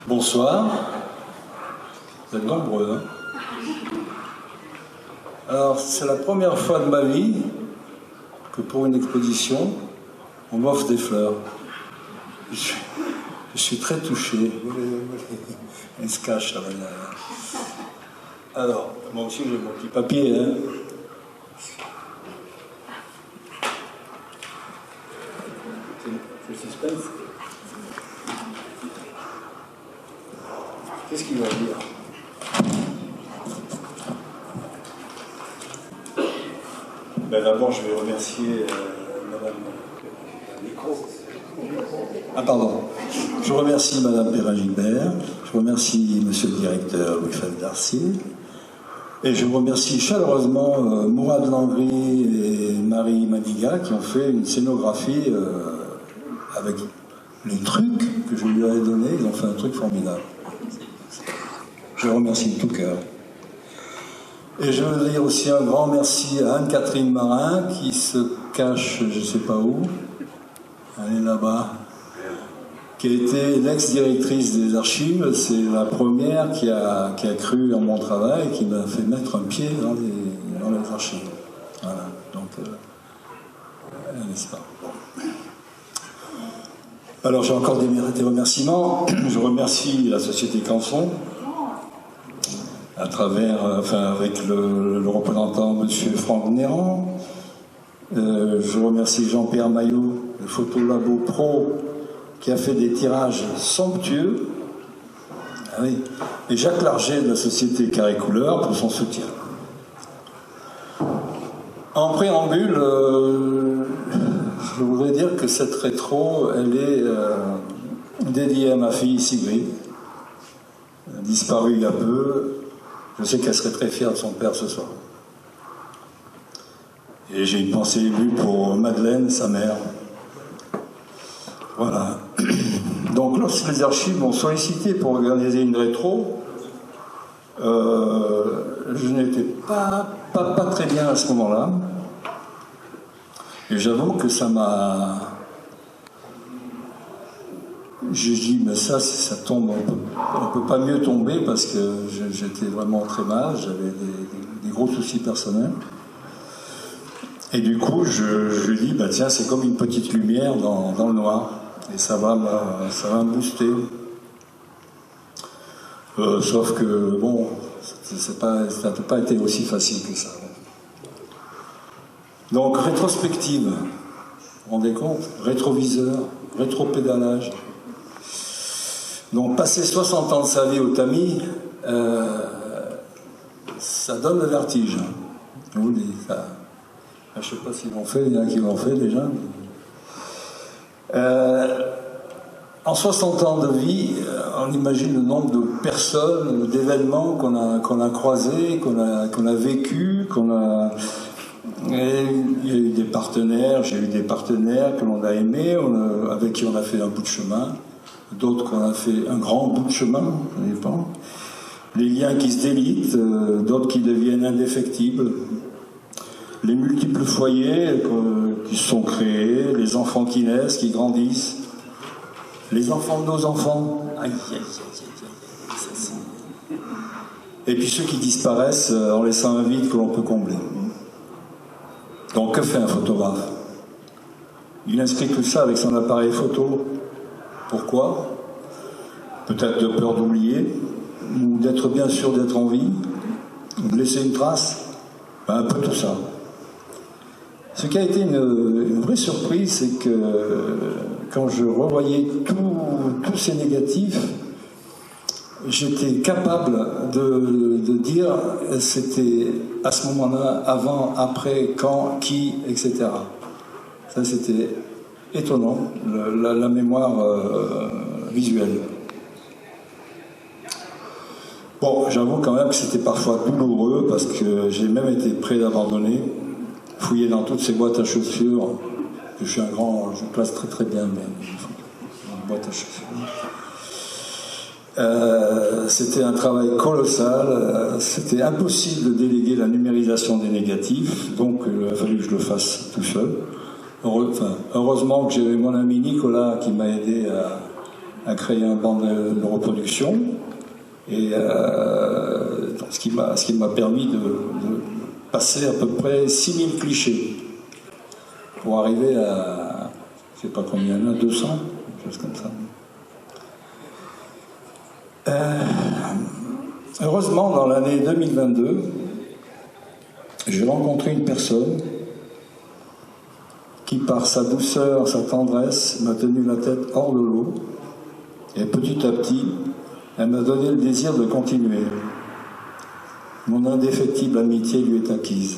Bonsoir. Vous êtes nombreux, hein? Alors, c'est la première fois de ma vie que pour une exposition, on m'offre des fleurs. Je suis très touché. Elle se cache, là. Alors, moi aussi, j'ai mon petit papier, hein. C'est suspense. Qu'est-ce qu'il va dire? Ben d'abord, je vais remercier Madame... Ah pardon. Je remercie Madame Perrin-Gilbert, je remercie Monsieur le Directeur Louis-Fabien Darcier, et je remercie chaleureusement Mourad Langry et Marie Maniga qui ont fait une scénographie avec les trucs que je lui ai donnés. Ils ont fait un truc formidable. Je remercie de tout cœur. Et je veux dire aussi un grand merci à Anne-Catherine Marin qui se cache je ne sais pas où. Elle est là-bas. Qui a été l'ex-directrice des archives. C'est la première qui a cru en mon travail et qui m'a fait mettre un pied dans les archives. Voilà. Donc, n'est-ce pas? Alors j'ai encore des remerciements. Je remercie la Société Canson, à travers, avec le représentant M. Franck Néran. Je remercie Jean-Pierre Maillot, le Photolabo Pro, qui a fait des tirages somptueux. Ah oui. Et Jacques Larget de la Société Carré Couleur pour son soutien. En préambule, je voudrais dire que cette rétro, elle est dédiée à ma fille Sigrid, disparue il y a peu. Je sais qu'elle serait très fière de son père ce soir. Et j'ai une pensée émue pour Madeleine, sa mère. Voilà. Donc lorsque les archives m'ont sollicité pour organiser une rétro, je n'étais pas très bien à ce moment-là. Et j'avoue que ça m'a... J'ai dit, mais ça tombe, on ne peut pas mieux tomber parce que j'étais vraiment très mal, j'avais des gros soucis personnels. Et du coup, je lui dis, bah tiens, c'est comme une petite lumière dans le noir, et ça va me booster. Sauf que, bon, ça n'a pas été aussi facile que ça. Donc, rétrospective, vous vous rendez compte? Rétroviseur, rétropédalage. Donc, passer 60 ans de sa vie au tamis, ça donne le vertige. Je vous le dis, ça. Je ne sais pas s'ils l'ont fait, il y en a qui l'ont fait déjà. En 60 ans de vie, on imagine le nombre de personnes, d'événements qu'on a croisés, qu'on a vécus, il y a eu des partenaires, j'ai eu des partenaires que l'on a aimés, avec qui on a fait un bout de chemin, d'autres qu'on a fait un grand bout de chemin, ça dépend. Les liens qui se délitent, d'autres qui deviennent indéfectibles. Les multiples foyers qui se sont créés, les enfants qui naissent, qui grandissent, les enfants de nos enfants. Aïe, aïe, aïe, aïe. Et puis ceux qui disparaissent en laissant un vide que l'on peut combler. Donc que fait un photographe? Il inscrit tout ça avec son appareil photo. Pourquoi? Peut-être de peur d'oublier, ou d'être bien sûr d'être en vie, ou de laisser une trace. Un peu tout ça. Ce qui a été une vraie surprise, c'est que quand je revoyais tous ces négatifs, j'étais capable de dire c'était à ce moment-là, avant, après, quand, qui, etc. Ça, c'était étonnant, la mémoire visuelle. Bon, j'avoue quand même que c'était parfois douloureux parce que j'ai même été prêt d'abandonner, fouiller dans toutes ces boîtes à chaussures. Je suis un grand, je place très très bien mes boîtes à chaussures. C'était un travail colossal, c'était impossible de déléguer la numérisation des négatifs, donc il a fallu que je le fasse tout seul. Heureusement que j'avais mon ami Nicolas qui m'a aidé à créer un banc de reproduction, et ce qui m'a permis de passer à peu près 6000 clichés pour arriver à, je sais pas combien il y en a, 200, quelque chose comme ça. Heureusement, dans l'année 2022, j'ai rencontré une personne qui, par sa douceur, sa tendresse, m'a tenu la tête hors de l'eau, et petit à petit, elle m'a donné le désir de continuer. Mon indéfectible amitié lui est acquise.